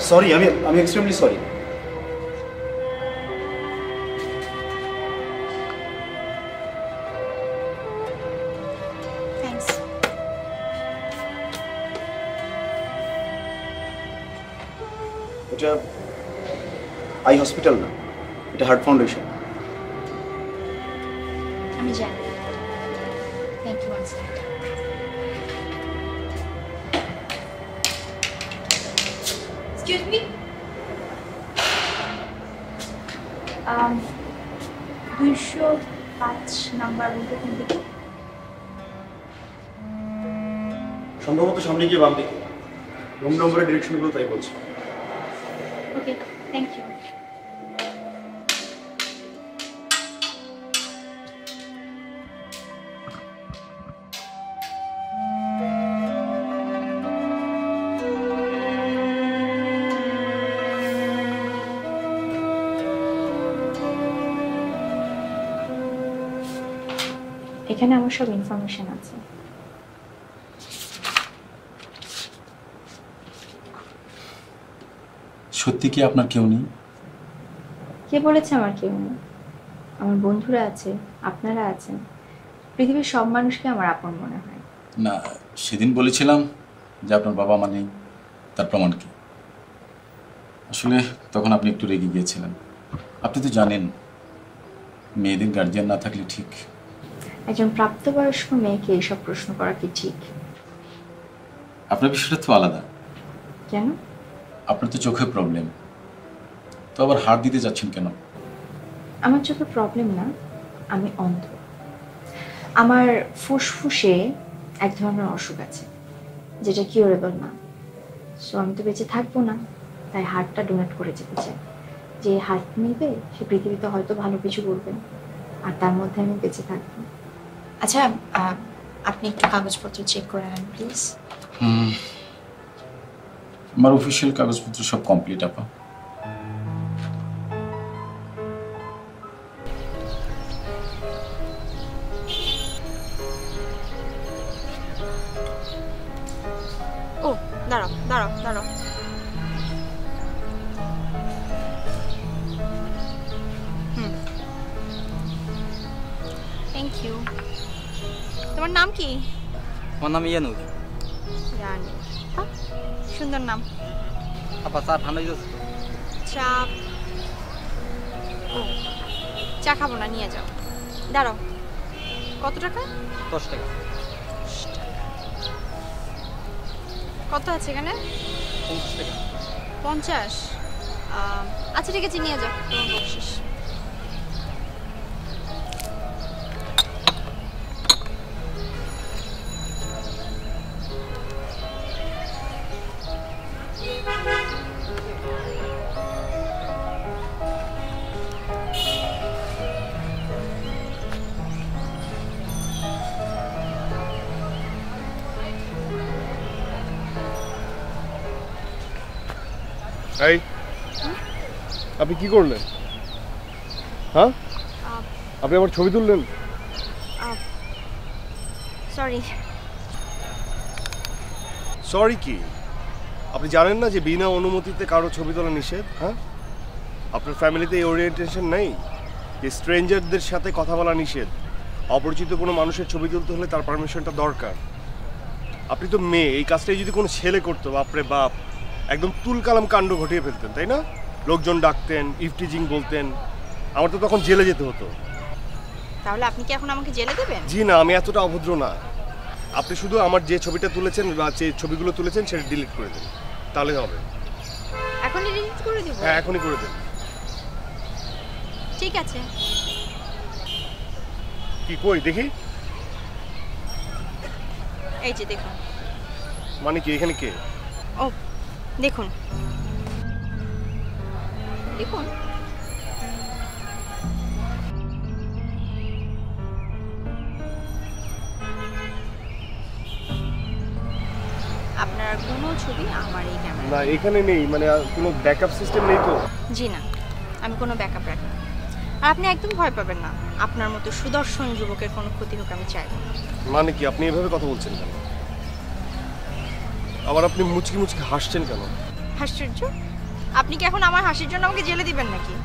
Sorry, আমি extremely sorry. Thanks. এটা eye hospital না, এটা হার্ট ফাউন্ডেশন। আমি জানি। Thank you once that. Excuse me, 205 number রুমটা কোন দিকে? সম্ভবত সামনে গিয়ে বাম দিকে। রুম নম্বরের ডিরেকশনগুলো তাই বলছে। ওকে, থ্যাংক ইউ। এখানে আমার সব ইনফরমেশন আছে। সত্যি কি আপনার কেউ নেই? কে বলেছে আমার কেউ নেই? আমার বন্ধুরা আছে, আপনারা আছেন। পৃথিবীর সব মানুষকে আমার আপন মনে হয়। না, সেদিন বলেছিলাম যে আপনার বাবা মা নেই, তার প্রমাণ কি? আসলে তখন আপনি একটু রেগে গিয়েছিলেন। আপনি তো জানেন মেয়েদের গার্জিয়ান না থাকলে ঠিক। একজন প্রাপ্তবয়স্ক মেয়েকে এইসব প্রশ্ন করা কি ঠিক? আপনার বিষয়টা তো আলাদা। কেন? আপনার তো চোখে প্রবলেম, তো আবার হাত দিতে যাচ্ছেন কেন? আমার চোখে প্রবলেম না, আমি অন্ধ। আমার ফুসফুসে এক ধরনের অসুখ আছে যেটা কিউরেবল না। সো আমি তো বেঁচে থাকবো না, তাই হার্টটা ডোনেট করে যেতে চাই। যে হার্ট নেবে সে পৃথিবীতে হয়তো ভালো কিছু করবে, আর তার মধ্যে আমি বেঁচে থাকবো। আচ্ছা, আপনি একটু কাগজপত্র চেক করে নেন প্লিজ। আমার অফিসিয়াল কাগজপত্র সব কমপ্লিট আপা। ও দাঁড়াও দাঁড়াও দাঁড়াও, থ্যাংক ইউ। তোমার নাম কি? আমার নাম ইয়ানুর। জানি, সুন্দর নাম। আপা চা ঠান্ডা দিতেছে? চা? ও, চা খাবো না, নিয়ে যাও। দাঁড়াও, কত টাকা? 10 টাকা। কত আছে এখানে? 50 টাকা। 50? আচ্ছা ঠিক আছে, নিয়ে যাও তোমার বকশিস। এই, আপনি কি করলেন? হ্যাঁ, আপনি আমার ছবি তুললেন? সরি। সরি কি? আপনি জানেন না যে বিনা অনুমতিতে কারো ছবি তোলা নিষেধ? হ্যাঁ, আপনার ফ্যামিলিতে এই ওরিয়েন্টেশন নেই যে স্ট্রেঞ্জারদের সাথে কথা বলা নিষেধ? অপরিচিত কোনো মানুষের ছবি তুলতে হলে তার পারমিশনটা দরকার। আপনি তো মেয়ে, এই কাজটাই যদি কোনো ছেলে করতো, বাপরে বাপ, একদম তুলকালাম কাণ্ড ঘটিয়ে ফেলতেন, তাই না? লোকজন ডাকতেন, ইফটিজিং বলতেন, আমার তো তখন জেলে যেতে হতো। তাহলে আপনি কি এখন আমাকে জেলে দেবেন? জি না, আমি এতটা অভদ্র না। আপনি শুধু আমার যে ছবিটা তুলেছেন বা যে ছবিগুলো তুলেছেন সেটা ডিলিট করে দেন, তাহলে হবে। এখনই ডিলিট করে দেব? হ্যাঁ, এখনই করে দেন। ঠিক আছে। কি কই দেখি? এই যে দেখুন। মানে কি, এখানে কে? ও দেখুন দেখুন, আপনার কোনো ছবি আমার এই ক্যামেরা? না, এখানে নেই। মানে কোনো ব্যাকআপ সিস্টেম নেই তো? জি না, আমি কোনো ব্যাকআপ রাখি না। আর আপনি একদম ভয় পাবেন না, আপনার মতো সুদর্শন যুবকের কোনো ক্ষতি হোক আমি চাইব না। মানে কি, আপনি এভাবে কথা বলছেন কেন? আবার আপনি মুচকি মুচকি হাসছেন কেন? আশ্চর্য, আপনি কি এখন আমার হাসির জন্য আমাকে জেলে দিবেন নাকি?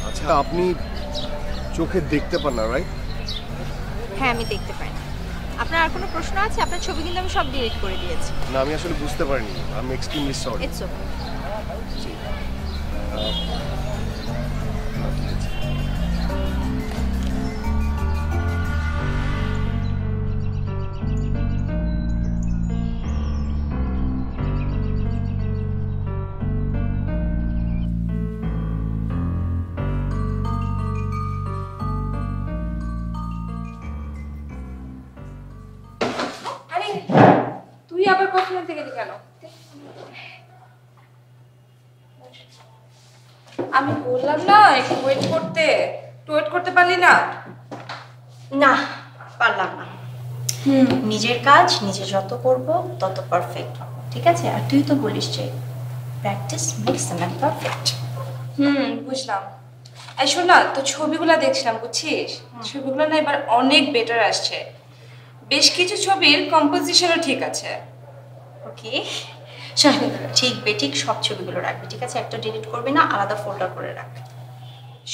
আচ্ছা, আপনি চোখে দেখতে পান না, রাইট? হ্যাঁ, আমি দেখতে পাই না। আপনার আর কোনো প্রশ্ন আছে? আপনার ছবি কিন্তু আমি সব ডিলিট করে দিয়েছি। না, আমি আসলে বুঝতে পারিনি। আমি এক্সট্রিমলি সরি। It's okay. তুই আবার কখন থেকে কেন? আমি বললাম না একটু ওয়েট করতে, ওয়েট করতে পারলি না? না, পারলাম না। নিজের কাজ নিজে যত করব তত পারফেক্ট হব, ঠিক আছে? আর তুই তো বলিস যে practice makes a man perfect. বুঝলাম। এই শোন না, তো ছবিগুলো দেখছিলাম, বুঝছিস? ছবিগুলো না এবার অনেক বেটার আসছে। বেশ কিছু ছবির কম্পোজিশনও ঠিক আছে। ওকে, শোন, ঠিক বেঠিক সব ছবিগুলো রাখবি, ঠিক আছে? একটা ডিলিট করবি না, আলাদা ফোল্ডার করে রাখ।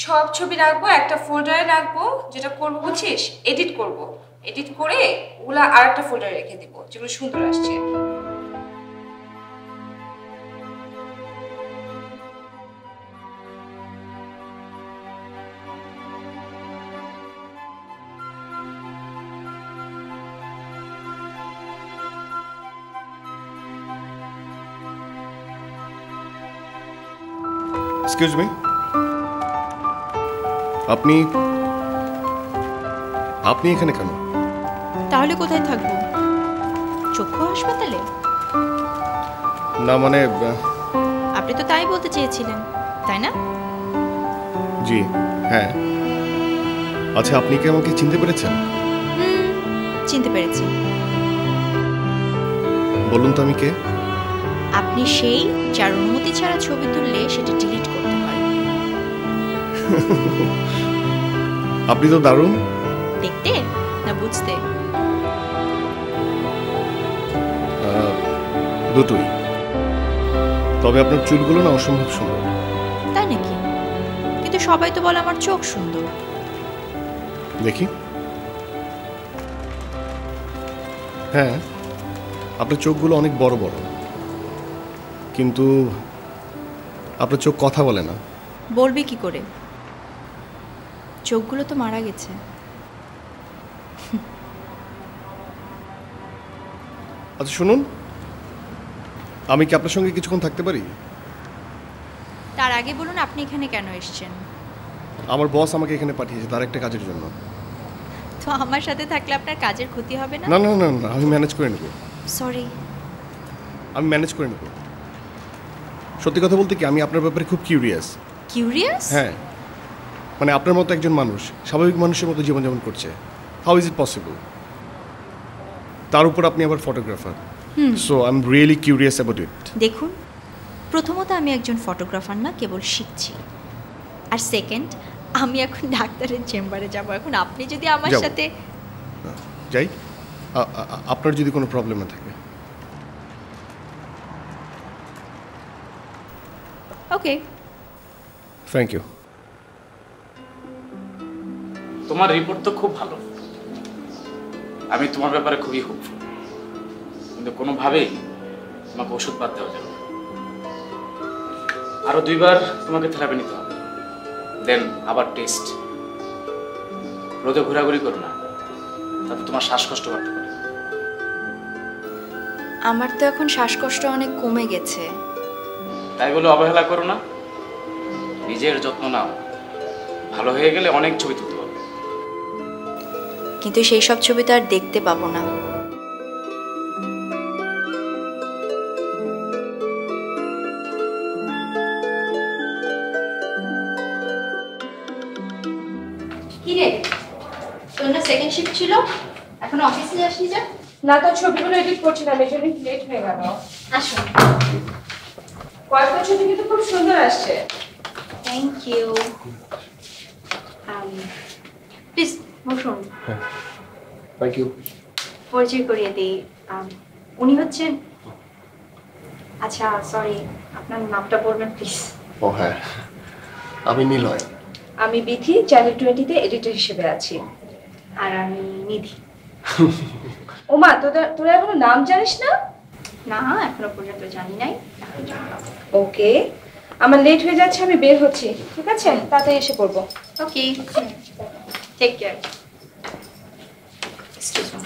সব ছবি রাখবো, একটা ফোল্ডারে রাখবো। যেটা করবো বুঝছিস, এডিট করব। এডিট করে ওগুলা আর একটা ফোল্ডারে রেখে দিব, যেগুলো সুন্দর আসছে। এক্সকিউজ মি, আপনি এখানে কেন? তাহলে কোথায় থাকবো? চক্ষু হাসপাতালে? না মানে আপনি তো তাই বলতে চেয়েছিলেন, তাই না? জি হ্যাঁ। আচ্ছা, আপনি কি আমাকে চিনতে পেরেছেন? চিনতে পেরেছি। বলুন তো আমি কে? আপনি সেই যার অনুমতি ছাড়া ছবি তুললে সেটা ডিলিট করতে হয়। আপনি তো দারুণ। দেখতে না বুঝতে? দুটোই। তবে আপনার চুলগুলো না অসম্ভব সুন্দর। তাই নাকি? কিন্তু সবাই তো বলে আমার চোখ সুন্দর। দেখি। হ্যাঁ, আপনার চোখগুলো অনেক বড় বড়, কিন্তু আপনার চোখ কথা বলে না। বলবি কি করে? চোখগুলো তো মারা গেছে। আচ্ছা শুনুন, আমি কি আপনার সঙ্গে কিছুক্ষণ থাকতে পারি? তার আগে বলুন আপনি এখানে কেন এসেছেন? আমার বস আমাকে এখানে পাঠিয়েছে তার একটা কাজের জন্য। তো আমার সাথে থাকলে আপনার কাজের ক্ষতি হবে না? না না না না, আমি ম্যানেজ করে নেব। সরি। আমি ম্যানেজ করে নেব। সত্যি কথা বলতে কি, আমি আপনার ব্যাপারে খুব কিউরিয়াস। কিউরিয়াস? হ্যাঁ, মানে আপনার মতো একজন মানুষ স্বাভাবিক মানুষের মতো জীবনযাপন করছে, হাউ ইজ ইট পসিবল? তার উপর আপনি আবার photographer, so I am really curious about it. দেখুন, প্রথমত আমি একজন ফটোগ্রাফার না, কেবল শিখছি। আর সেকেন্ড, আমি এখন ডাক্তারের চেম্বারে যাব। এখন আপনি যদি আমার যাবো। সাথে যাই, আপনার যদি কোনো প্রবলেম না থাকে। ওকে, থ্যাংক ইউ। তোমার রিপোর্ট তো খুব ভালো, আমি তোমার ব্যাপারে খুবই হোপফুল, কিন্তু কোনোভাবেই তোমাকে ওষুধ বাদ দেওয়া যাবে না। আরো 2 বার তোমাকে থেরাপি নিতে হবে, দেন আবার টেস্ট। রোদে ঘোরাঘুরি করো না, তাতে তোমার শ্বাসকষ্ট বাড়তে পারে। আমার তো এখন শ্বাসকষ্ট অনেক কমে গেছে। তাই বলে অবহেলা করো না, নিজের যত্ন নাও। ভালো হয়ে গেলে অনেক ছবি তুলতে পারবে। কিন্তু সেই সব ছবি তো আর দেখতে পাবো না। কি রে, তোর না সেকেন্ড শিফট ছিল, এখন অফিসে যাসনি যা? না, তো ছবিগুলো এডিট করছিলাম, এই জন্য লেট হয়ে গেল। আসুন। কয়েকটা ছবি কিন্তু খুব সুন্দর আসছে। Thank you. প্লিজ বসুন। Thank you. পরিচয় করিয়ে দিই, উনি হচ্ছেন আচ্ছা সরি, আপনার নামটা বলবেন প্লিজ। ও হ্যাঁ, আমি নিলয়। আমি বিথি, চ্যানেল 20-তে এডিটর হিসেবে আছি। আর আমি নিধি। ওমা, তোরা এখনো নাম জানিস না? না, এখনো পর্যন্ত জানি নাই, এখন জানলাম। ওকে, আমার লেট হয়ে যাচ্ছে, আমি বের হচ্ছি। ঠিক আছে, তাড়াতাড়ি এসে পড়বো। ওকে, টেক কেয়ার। Excuse me.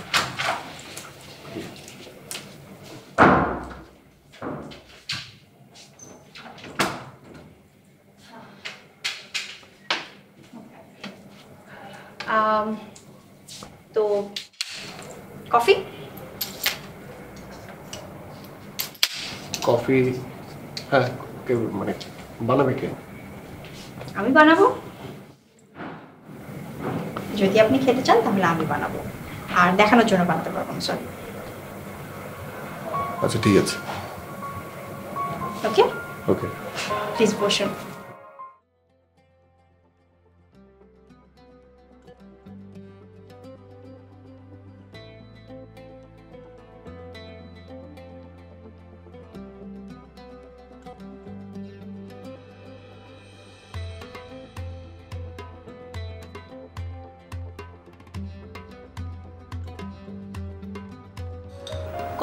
তো কফি? কফি? হ্যাঁ, কে মানে বানাবে কে? আমি বানাবো। যদি আপনি খেতে চান তাহলে আমি বানাবো, আর দেখানোর জন্য বানাতে পারবো না, সরি। আচ্ছা ঠিক আছে। ওকে ওকে, প্লিজ বসুন।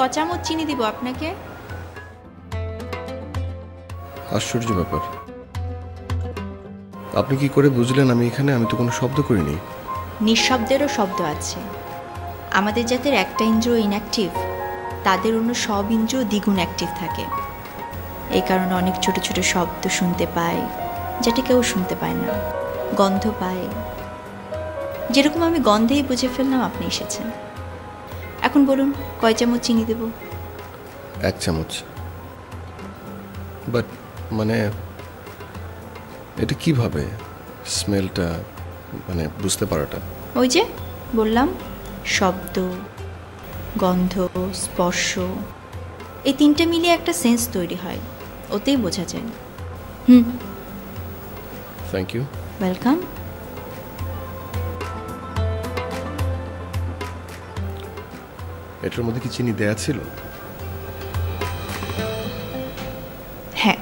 ক চামচ চিনি দিব আপনাকে? আশ্চর্য ব্যাপার, আপনি কি করে বুঝলেন আমি এখানে? আমি তো কোনো শব্দ করিনি। নিঃশব্দেরও শব্দ আছে। আমাদের জাতের একটা ইন্দ্রিয় ইনঅ্যাক্টিভ, তাদের অন্য সব ইন্দ্রিয় দ্বিগুণ অ্যাক্টিভ থাকে। এই কারণে অনেক ছোট ছোট শব্দ শুনতে পায় যেটা কেউ শুনতে পায় না। গন্ধ পায়, যেরকম আমি গন্ধেই বুঝে ফেললাম আপনি এসেছেন। এখন বলুন কয় চামচ চিনি দেব? 1 চামচ। বাট মানে এটা কিভাবে স্মেলটা মানে বুঝতে পারাটা? ওই যে বললাম, শব্দ, গন্ধ, স্পর্শ, এই তিনটে মিলিয়ে একটা সেন্স তৈরি হয়, ওতেই বোঝা যায়। Thank you. ওয়েলকাম। এটার মধ্যে কি চিনি দেয়া ছিল? হ্যাঁ।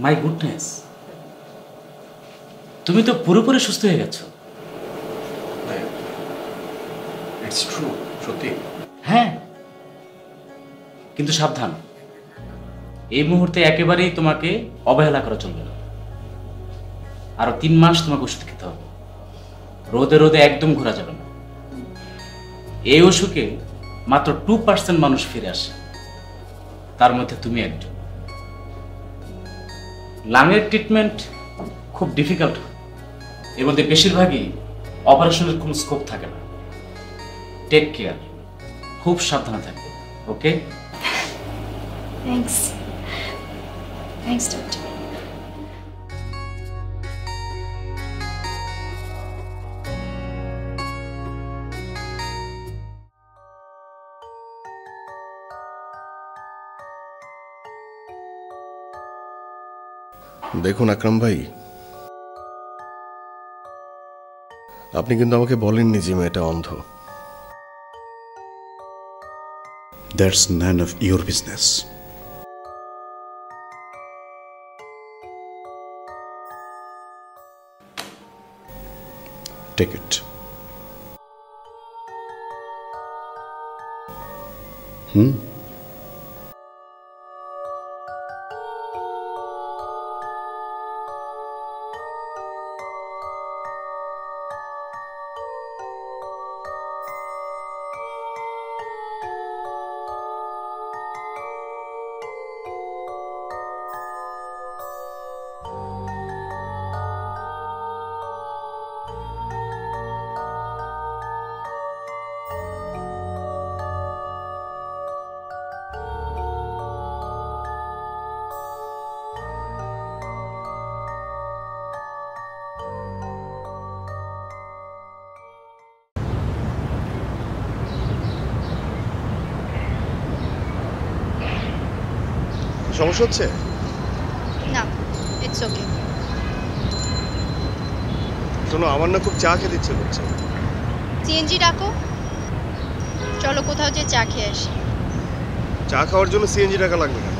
মাই গুডনেস, তুমি তো পুরোপুরি সুস্থ হয়ে গেছো। ইটস ট্রু, সত্যি? হ্যাঁ, কিন্তু সাবধান, এই মুহূর্তে একেবারেই তোমাকে অবহেলা করা চলবে না। আরো 3 মাস তোমাকে ওষুধ খেতে হবে, রোদে রোদে একদম ঘোরা যাবে না। এই অসুখে মাত্র 2% মানুষ ফিরে আসে, তার মধ্যে তুমি একজন। লাংয়ের ট্রিটমেন্ট খুব ডিফিকাল্ট, এর মধ্যে বেশিরভাগই অপারেশনের কোনো স্কোপ থাকে না। টেক কেয়ার, খুব সাবধানে থাকবে, ওকে? Thanks doctor. দেখুন আকরাম ভাই, আপনি কিন্তু আমাকে বলেননি যে মেয়েটা অন্ধ। That's none of your business. Take it. সমস্যা হচ্ছে? না, ইটস ওকে। শোনো, আমার না খুব চা খেতে ইচ্ছে করছে। সিএনজি ডাকো, চলো কোথাও যে চা খেয়ে আসি। চা খাওয়ার জন্য সিএনজি টাকা লাগবে কেন?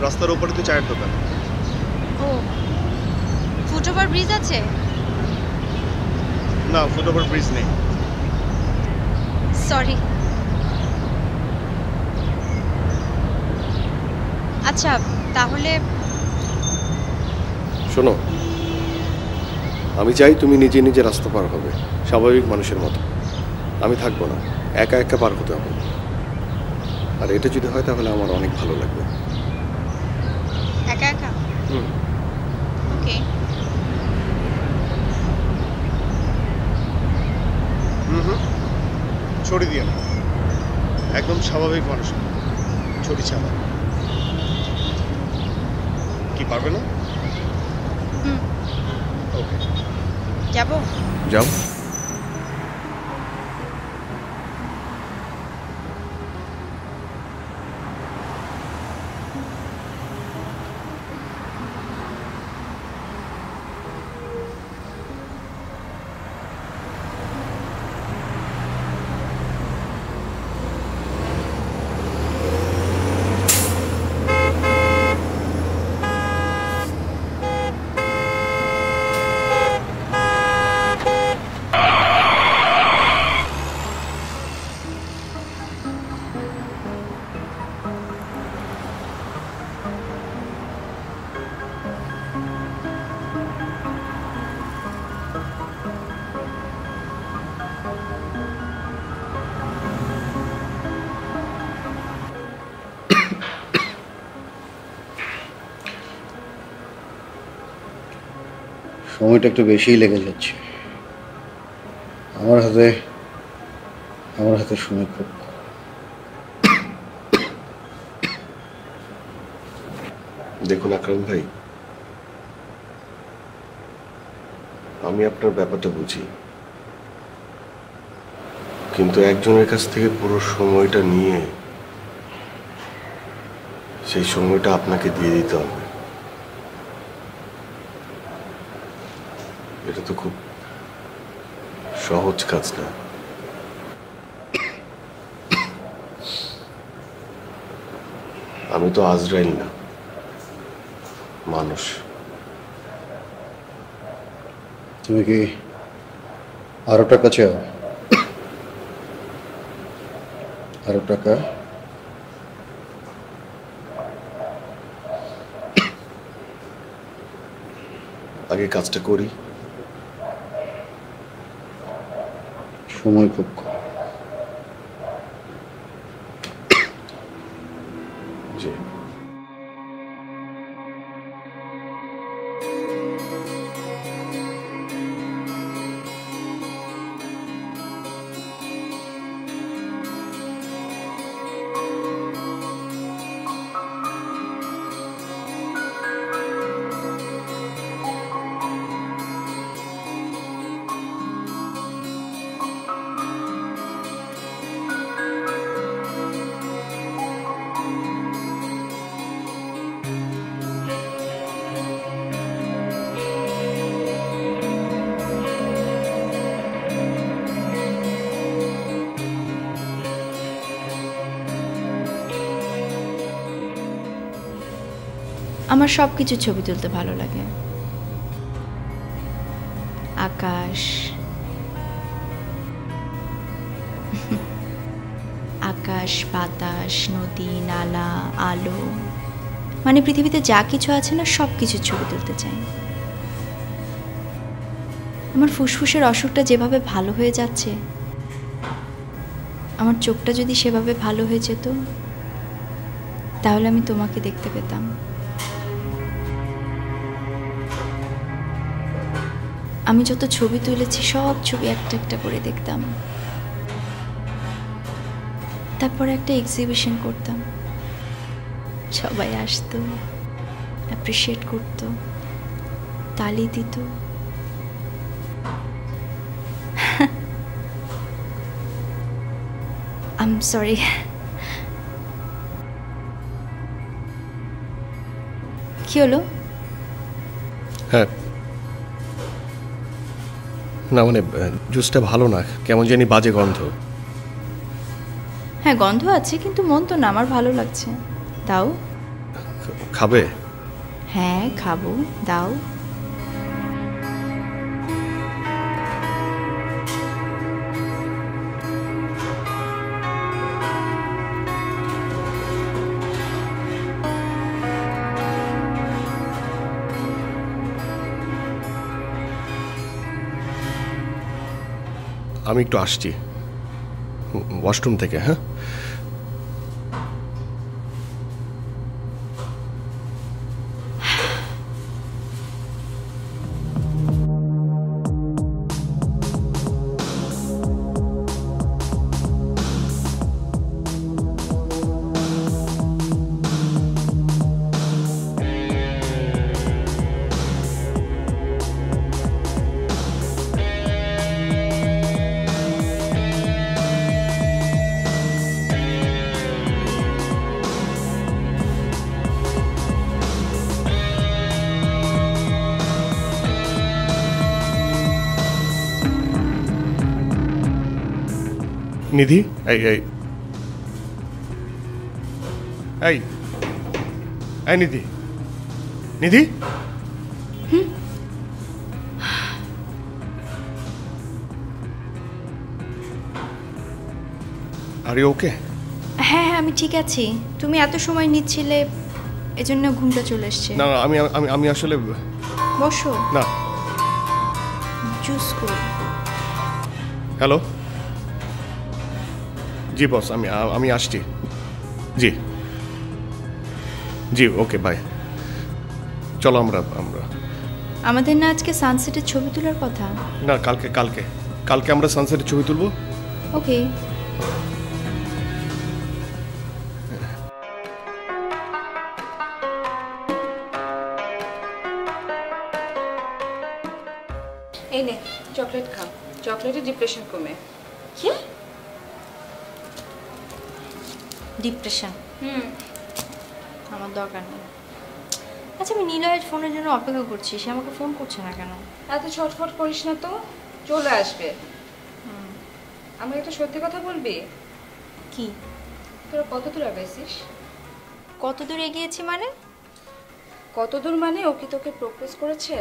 রাস্তার ওপরে তো চায়ের দোকান। ও, ফুটওভার ব্রিজ আছে? না, ফুটওভার ব্রিজ নেই। সরি। আচ্ছা, তাহলে শোনো, আমি চাই তুমি নিজে নিজে রাস্তা পার হবে স্বাভাবিক মানুষের মতো। আমি থাকবো না, একা একা পার হতে হবে। আর এটা যদি হয় তাহলে আমার অনেক ভালো লাগবে। একা একা? ওকে। ছড়ি দিয়ে না, একদম স্বাভাবিক মানুষ, ছড়ি ছাড়া। কি পারবে না? ওকে, যাবো? যাও। সময়টা একটু বেশিই লেগে যাচ্ছে। আমার হাতে সময় খুব। দেখুন আকরাম ভাই, আমি আপনার ব্যাপারটা বুঝি, কিন্তু একজনের কাছ থেকে পুরো সময়টা নিয়ে সেই সময়টা আপনাকে দিয়ে দিতে হবে। এটা তো খুব সহজ কাজ না। আমি তো আজরাইল না, মানুষ। তুমি কি আরো টাকা চাও? আরো টাকা? আগে কাজটা করি। সময় খুব কম। জি। আমার সব কিছু ছবি তুলতে ভালো লাগে। আকাশ, আকাশ, বাতাস, নদী, নালা, আলো, মানে পৃথিবীতে যা কিছু আছে না সব কিছু ছবি তুলতে চাই। আমার ফুসফুসের অসুখটা যেভাবে ভালো হয়ে যাচ্ছে, আমার চোখটা যদি সেভাবে ভালো হয়ে যেত, তাহলে আমি তোমাকে দেখতে পেতাম। আমি যত ছবি তুলেছি সব ছবি একটা একটা করে দেখতাম, তারপরে একটা এক্সিবিশন করতাম, সবাই আসতো, অ্যাপ্রিসিয়েট করতো, তালি দিত। I am sorry. কি হলো? হ্যাঁ, না মানে জুসটা ভালো না, কেমন জানি বাজে গন্ধ। হ্যাঁ, গন্ধ আছে, কিন্তু মন তো না, আমার ভালো লাগছে। দাও। খাবে? হ্যাঁ খাবো, দাও। আমি একটু আসছি ওয়াশরুম থেকে। হ্যাঁ, নিধি, এই এই এই এই নিধি, নিধি, আর ইউ ওকে? হ্যাঁ, আমি ঠিক আছি। তুমি এত সময় নিচ্ছিলে, এজন্য ঘুমটা চলে এসছে। না না, আমি আমি আমি আসলে বসো না। জুস করি। হ্যালো, জি বস, আমি আসছি। জি জি, ওকে, বাই। চলো আমরা আমাদের না আজকে সানসেটের ছবি তোলার কথা? না, কালকে কালকে কালকে আমরা সানসেটের ছবি তুলবো। ওকে। এই নে চকলেট খা, চকলেটে ডিপ্রেশন কমে। কি ডিপ্রেশন? আমার দরকার নেই। আচ্ছা, আমি নীলয়ের ফোনের জন্য অপেক্ষা করছি, সে আমাকে ফোন করছে না কেন? এত ছটফট করিস না তো, চলে আসবে। আমাকে একটা সত্যি কথা বলবি? কি? তোরা কত দূর আগাইছিস? কত দূর এগিয়েছি মানে? কত দূর মানে ও কি তোকে প্রপোজ করেছে?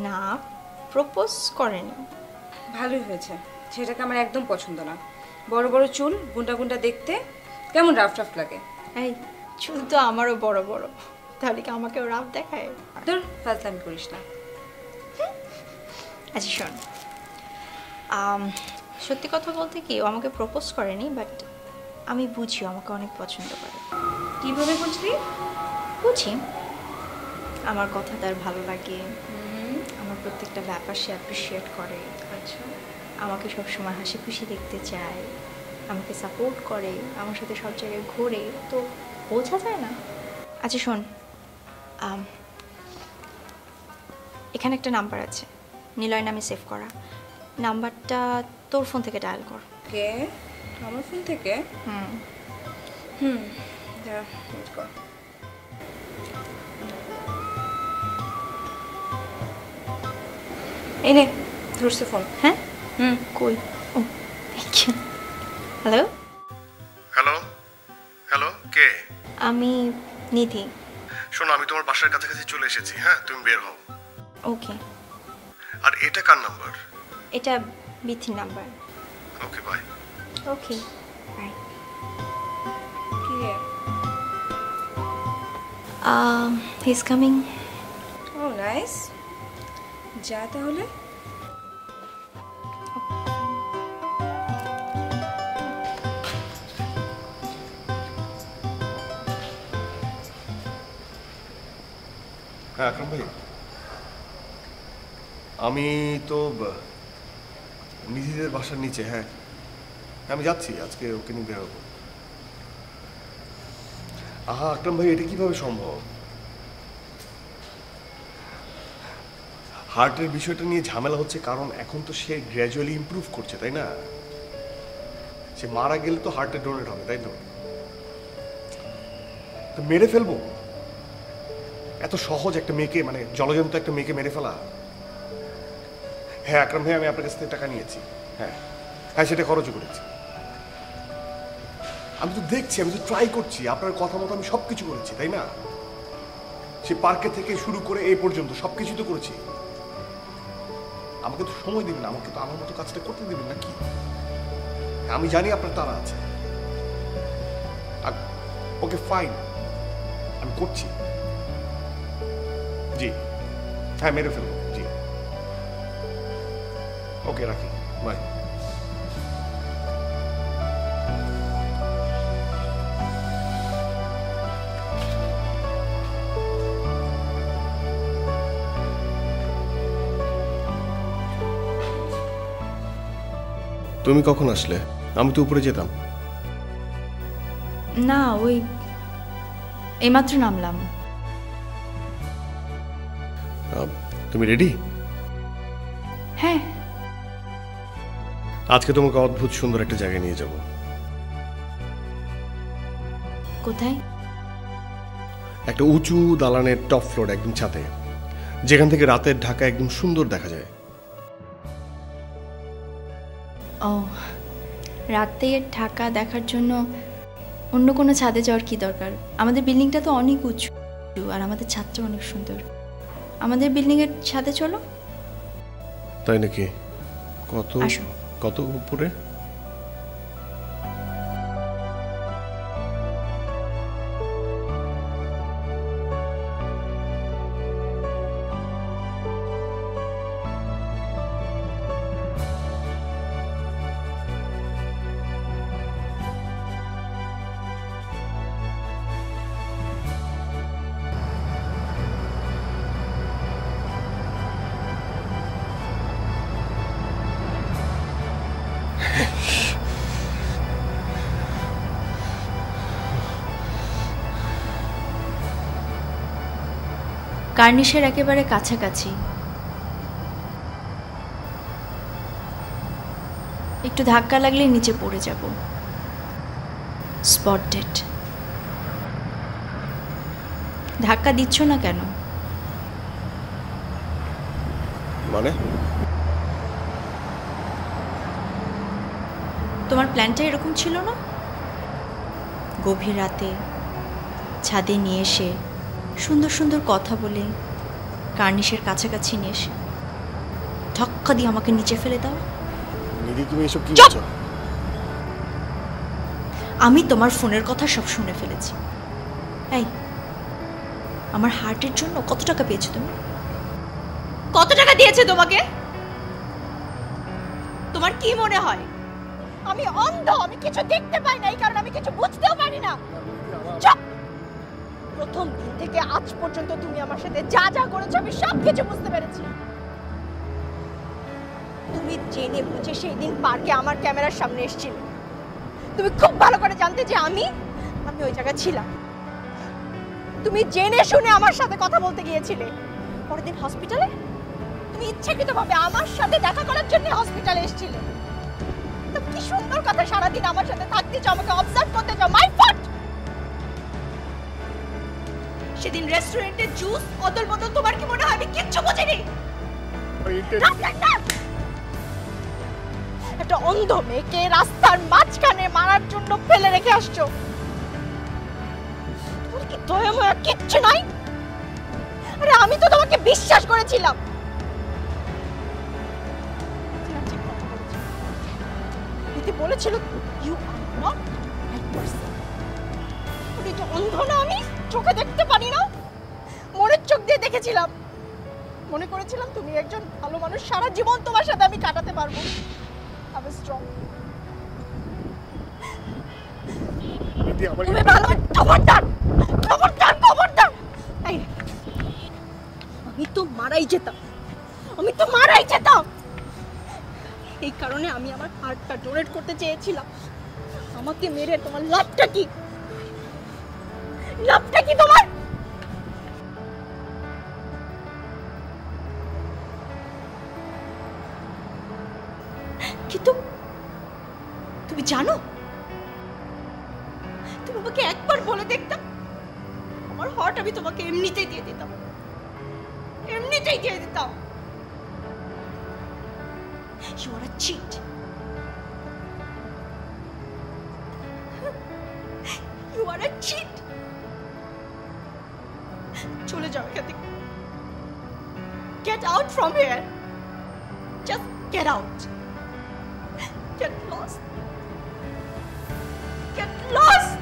না, প্রপোজ করেনি। ভালোই হয়েছে, সেটাকে আমার একদম পছন্দ না। বড় বড় চুল, গুন্ডা গুন্ডা দেখতে কেমন রাফ রাফ লাগে। এই চুল তো আমারও বড় বড়, তাহলে কি আমাকেও রাফ দেখায়? তোর ফাজলামি করিস না। আচ্ছা শোন, সত্যি কথা বলতে কি, ও আমাকে প্রপোজ করেনি, বাট আমি বুঝি ও আমাকে অনেক পছন্দ করে। কিভাবে বুঝলি? বুঝি, আমার কথা তার ভালো লাগে, আমার প্রত্যেকটা ব্যাপার সে অ্যাপ্রিসিয়েট করে। আচ্ছা, আমাকে সবসময় হাসি খুশি দেখতে চায়, আমাকে সাপোর্ট করে, আমার সাথে সব জায়গায় ঘোরে, তো বোঝা যায় না। আচ্ছা শোন, এখানে একটা নাম্বার আছে, নিলয় নামে সেভ করা। নাম্বারটা তোর ফোন থেকে ডায়াল কর। কে? আমার ফোন থেকে? যা ওয়েট কর। এই নে ধরছে ফোন। হ্যাঁ কই? ও thank you. Hello hello hello, কে? আমি নিধি। শোনো, আমি তোমার বাসার কাছাকাছি চলে এসেছি। হ্যাঁ, তুমি বের হও। ওকে। আর এটা কার নাম্বার? এটা বিথির number. Okay, bye. Okay, bye. কি রে? He is coming. ও নাইস, যা তাহলে। হ্যাঁ আকরাম ভাই, আমি তো নিধিদের বাসার নিচে। হ্যাঁ, আমি যাচ্ছি, আজকে ওকে নিয়ে বের হবো। আহা আকরাম ভাই, এটা কিভাবে সম্ভব? হার্টের বিষয়টা নিয়ে ঝামেলা হচ্ছে কারণ এখন তো সে গ্র্যাজুয়ালি ইমপ্রুভ করছে, তাই না? সে মারা গেলে তো হার্টের ডোনেট হবে, তাই তো মেরে ফেলবো? এত সহজ একটা মেয়েকে, মানে জলজন্ত একটা মেয়েকে মেরে ফেলা? হ্যাঁ আকরাম ভাই, আমি আপনার কাছ থেকে টাকা নিয়েছি। হ্যাঁ হ্যাঁ, সেটা খরচও করেছি। আমি তো দেখছি, আমি তো ট্রাই করছি, আপনার কথা মতো আমি সবকিছু করেছি, তাই না? সে পার্কে থেকে শুরু করে এই পর্যন্ত সবকিছু তো করেছি। আমাকে তো সময় দিবেন, আমাকে তো আমার মতো কাজটা করতে দিবেন নাকি? আমি জানি আপনার তারা আছে। ওকে ফাইন, আমি করছি। জি হ্যাঁ, মেরে ফেলবো। জি ওকে, রাখি, বাই। তুমি কখন আসলে? আমি তো উপরে যেতাম। না, ওই এইমাত্র নামলাম। তুমি রেডি? হ্যাঁ। আজকে তোমাকে অদ্ভুত সুন্দর একটা জায়গায় নিয়ে যাব। কোথায়? একটা উঁচু দালানের টপ ফ্লোর, একদম ছাদে, যেখান থেকে রাতের ঢাকা একদম সুন্দর দেখা যায়। ও, রাতের ঢাকা দেখার জন্য অন্য কোনো ছাদে যাওয়ার কি দরকার? আমাদের বিল্ডিংটা তো অনেক উঁচু আর আমাদের ছাদটা অনেক সুন্দর। আমাদের বিল্ডিংয়ের ছাদে চলো। তাই নাকি? কত আসো। কত উপরে? কার্নিশের একেবারে কাছাকাছি। একটু ধাক্কা লাগলে নিচে পড়ে যাব। Spot date. ধাক্কা দিচ্ছ না কেন? মানে? তোমার প্ল্যানটা এরকম ছিল না? গভীর রাতে ছাদে নিয়ে এসে সুন্দর সুন্দর কথা বলে কার্নিশের কাছাকাছি নিয়ে এসে ধাক্কা দিয়ে আমাকে নিচে ফেলে দাও। নিধি, তুমি এসব কি বলছো? আমি তোমার ফোনের কথা সব শুনে ফেলেছি। এই, আমার হার্টের জন্য কত টাকা পেয়েছো তুমি? কত টাকা দিয়েছে তোমাকে? তোমার কি মনে হয় আমি অন্ধ? আমি কিছু দেখতে পাই না, এই কারণে আমি কিছু বুঝতেও পারি না। চুপ! প্রথম দিন থেকে আজ পর্যন্ত তুমি আমার সাথে যা যা করেছো আমি সব কিছু বুঝতে পেরেছি। তুমি জেনে বুঝে সেই দিন পার্কে আমার ক্যামেরার সামনে এসেছিলে। তুমি খুব ভালো করে জানতে যে আমি ওই জায়গায় ছিলাম। তুমি জেনে শুনে আমার সাথে কথা বলতে গিয়েছিলে। পরের দিন হসপিটালে তুমি ইচ্ছাকৃতভাবে আমার সাথে দেখা করার জন্য হসপিটালে এসেছিলে। তো কি সুন্দর কথা, সারাদিন আমার সাথে থাকতে চাও, আমাকে অবজার্ভ করতে চাও। মাই ফট! সেদিন রেস্টুরেন্টে জুস অদল বদল তোমার কি মনে হয় আমি কিচ্ছু বুঝিনি? একটা অন্ধ মেয়েকে রাস্তার মাঝখানে মারার জন্য ফেলে রেখে আসছো। তোমার কি দয়া মায়া কিচ্ছু নাই? আরে আমি তো তোমাকে বিশ্বাস করেছিলাম। বলেছিল you are not right person. ওই যে অন্ধ না, আমি চোখে দেখতে পারি না, মনের চোখ দিয়ে দেখেছিলাম, মনে করেছিলাম তুমি একজন ভালো মানুষ, সারা জীবন তোমার সাথে আমি কাটাতে পারবো। I was strong. তুমি ভালো, খবরদার খবরদার খবরদার। আমি তো মারাই যেতাম, আমি তো মারাই যেতাম। এই কারণে আমি আমার হার্টটা ডোনেট করতে চেয়েছিলাম। আমাকে মেরে তোমার লাভটা কি? লাভটা কি তোমার? কিন্তু তুমি জানো, তুমি আমাকে একবার বলে দেখতাম, আমার হার্ট আমি তোমাকে এমনিতেই দিয়ে দিতাম, এমনিতেই দিয়ে দিতাম। You are a cheat. You are a cheat. চলে যাও এখান থেকে। Get out from here. Just get out. Get lost. Get lost.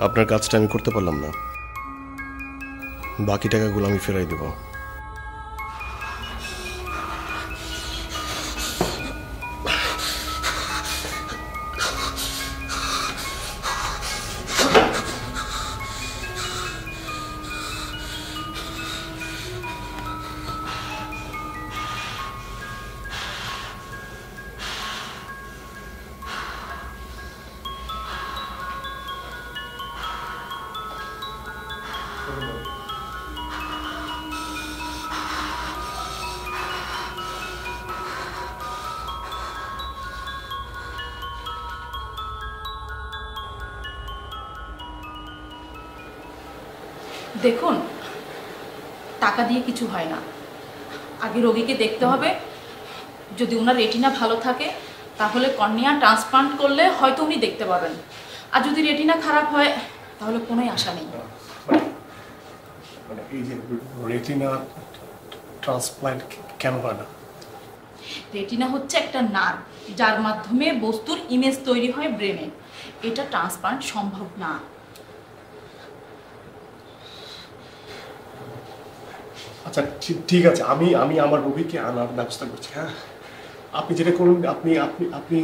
আপনার কাজটা আমি করতে পারলাম না, বাকি টাকাগুলো আমি ফেরাই দেব। দেখুন, টাকা দিয়ে কিছু হয় না, আগে রোগীকে দেখতে হবে। যদি ওনার রেটিনা ভালো থাকে তাহলে কর্নিয়া ট্রান্সপ্লান্ট করলে হয়তো উনি দেখতে পাবেন, আর যদি রেটিনা খারাপ হয় তাহলে কোনোই আশা নেই। মানে এই যে রেটিনা ট্রান্সপ্লান্ট কেন হয় না? রেটিনা হচ্ছে একটা নার্ভ যার মাধ্যমে বস্তুর ইমেজ তৈরি হয় ব্রেনে, এটা ট্রান্সপ্লান্ট সম্ভব না। আচ্ছা ঠিক আছে, আমি আমি আমার রোগীকে আনার ব্যবস্থা করছি। হ্যাঁ, আপনি যেটা করুন, আপনি আপনি আপনি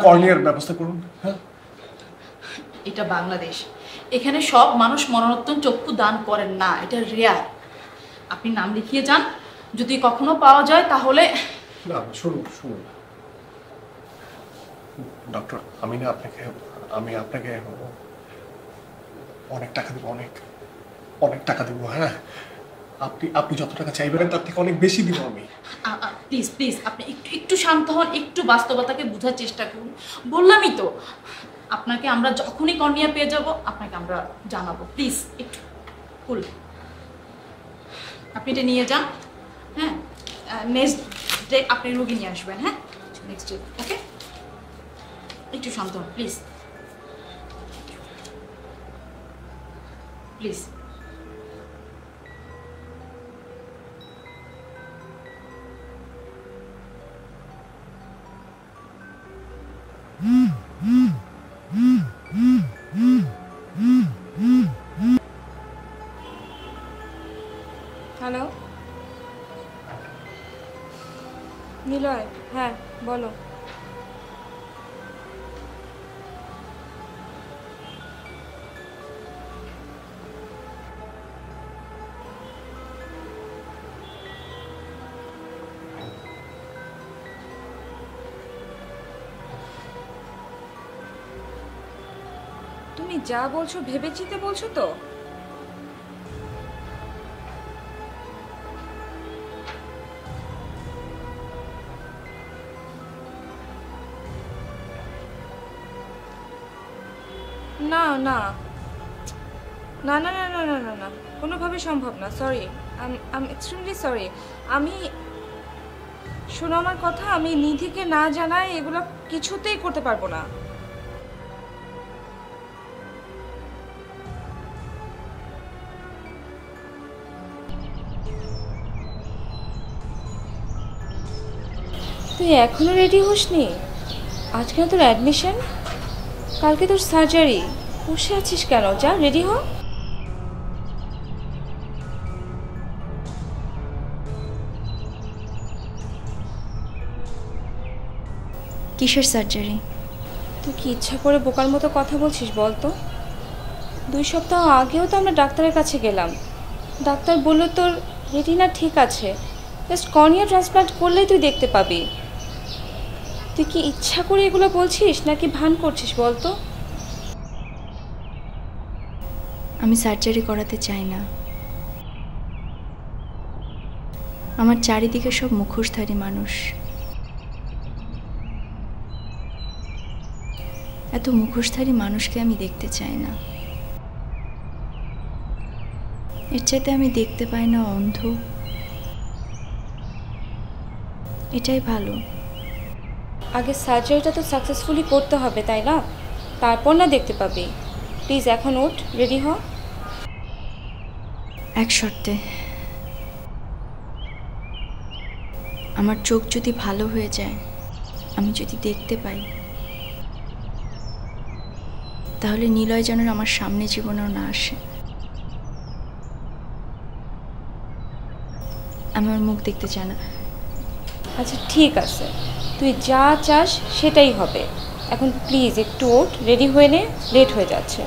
কর্নিয়ার ব্যবস্থা করুন। হ্যাঁ, এটা বাংলাদেশ, এখানে সব মানুষ মরণোত্তর চক্ষু দান করেন না, এটা রেয়ার। আপনি নাম লিখিয়ে যান, যদি কখনো পাওয়া যায় তাহলে। না শুনুন শুনুন ডক্টর, আমি আপনাকে অনেক টাকা দেবো, অনেক টাকা দেবো। হ্যাঁ, আপনি যত টাকা চাইবেন তার থেকে অনেক বেশি দিব আমি। প্লিজ প্লিজ আপনি একটু শান্ত হন, একটু বাস্তবতাকে বোঝার চেষ্টা করুন। বললামই তো আপনাকে, আমরা যখনই কর্নিয়া পেয়ে যাব আপনাকে আমরা জানাবো। প্লিজ একটু কুল, আপনি এটা নিয়ে যান। হ্যাঁ, নেক্সট ডে আপনি রোগী নিয়ে আসবেন। হ্যাঁ, নেক্সট ডে। ওকে, একটু শান্ত হন প্লিজ, প্লিজ। তুমি যা বলছো ভেবেচিন্তে বলছো তো? না না না না না না না না না কোনোভাবে সম্ভব না। Sorry, I am extremely sorry. আমি শোনো আমার কথা, আমি নিধিকে না জানাই এগুলো কিছুতেই করতে পারবো না। তুই এখনো রেডি হসনি? আজকে তোর অ্যাডমিশন, কালকে তোর সার্জারি। বসে আছিস কেন? যা রেডি হ। কিসের সার্জারি? তুই কি ইচ্ছা করে বোকার মতো কথা বলছিস বল তো? 2 সপ্তাহ আগেও তো আমরা ডাক্তারের কাছে গেলাম, ডাক্তার বলল তোর রেটিনা ঠিক আছে, জাস্ট কর্নিয়া ট্রান্সপ্লান্ট করলেই তুই দেখতে পাবি। তুই কি ইচ্ছা করে এগুলো বলছিস নাকি ভান করছিস বল তো? আমি সার্জারি করাতে চাই না। আমার চারিদিকে সব মুখোশধারী মানুষ। এত মুখোশধারী মানুষকে আমি দেখতে চাই না। এর চাইতে আমি দেখতে পাই না অন্ধ, এটাই ভালো। আগে সার্জারিটা তো সাকসেসফুলি করতে হবে, তাই না? তারপর না দেখতে পাবি। প্লিজ এখন উঠ, রেডি হ। এক শর্তে, আমার চোখ যদি ভালো হয়ে যায়, আমি যদি দেখতে পাই, তাহলে নিলয় যেন আমার সামনে জীবনেও না আসে। আমি ওর মুখ দেখতে চাই না। আচ্ছা ঠিক আছে, তুই যা চাস সেটাই হবে। এখন প্লিজ একটু ওঠ, রেডি হয়ে নে, লেট হয়ে যাচ্ছে।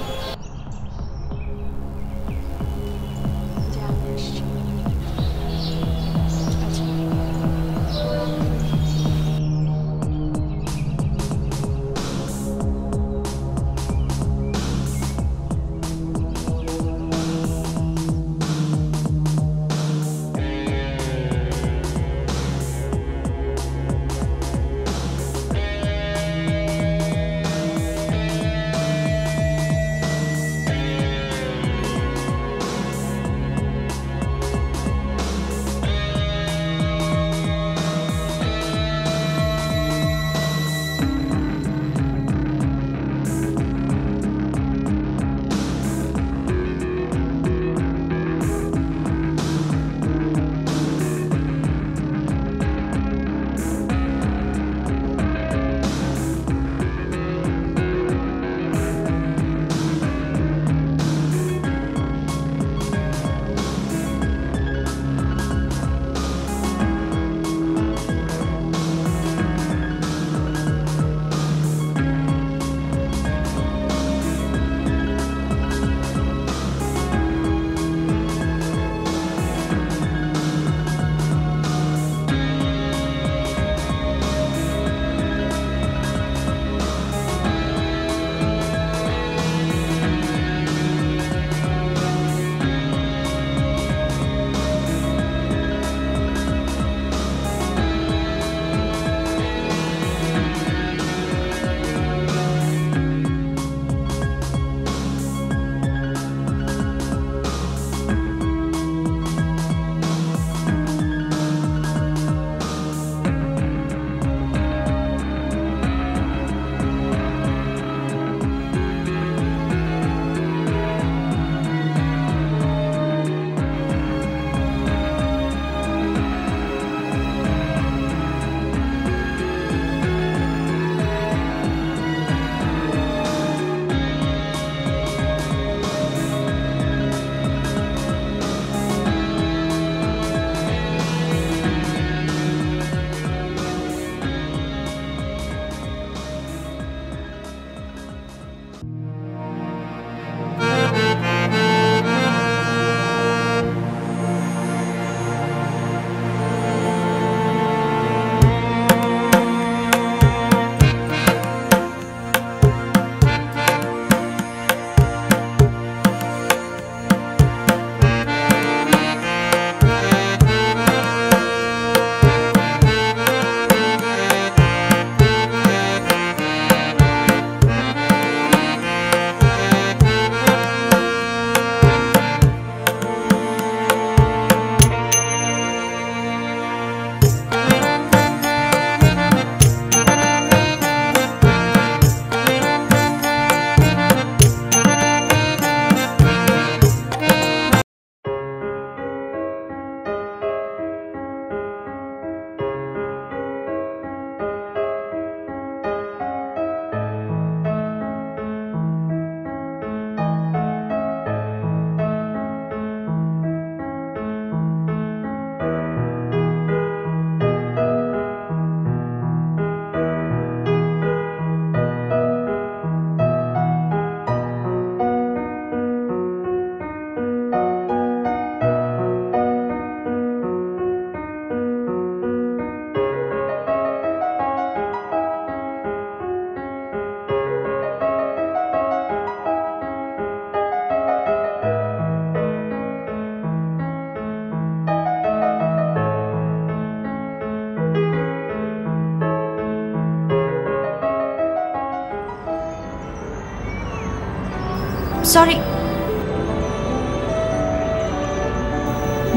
সরি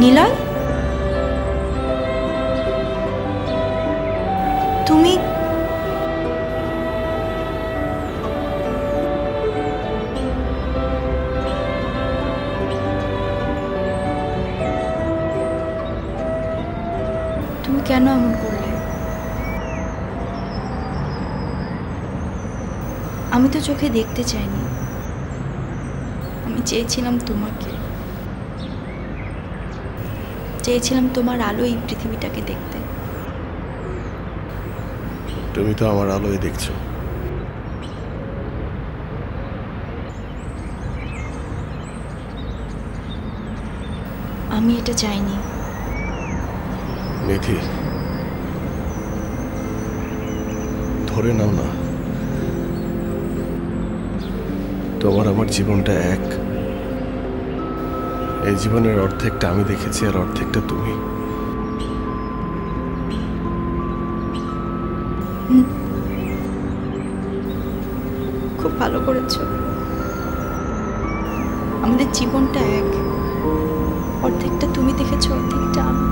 নিলয়, তুমি তুমি কেন এমন করলে? আমি তো চোখে দেখতে চাইনি, আমি চেয়েছিলাম তোমাকে, চেয়েছিলাম তোমার আলো এই পৃথিবীটাকে দেখতে। তুমি তো আমার আলোয় দেখছো। আমি এটা চাইনি। নিধি, ধরে নাও না, তোমার আমার জীবনটা এক। এই জীবনের অর্ধেকটা আমি দেখেছি আর অর্ধেকটা তুমি। খুব ভালো করেছো, আমাদের জীবনটা এক, অর্ধেকটা তুমি দেখেছো, অর্ধেকটা আমি।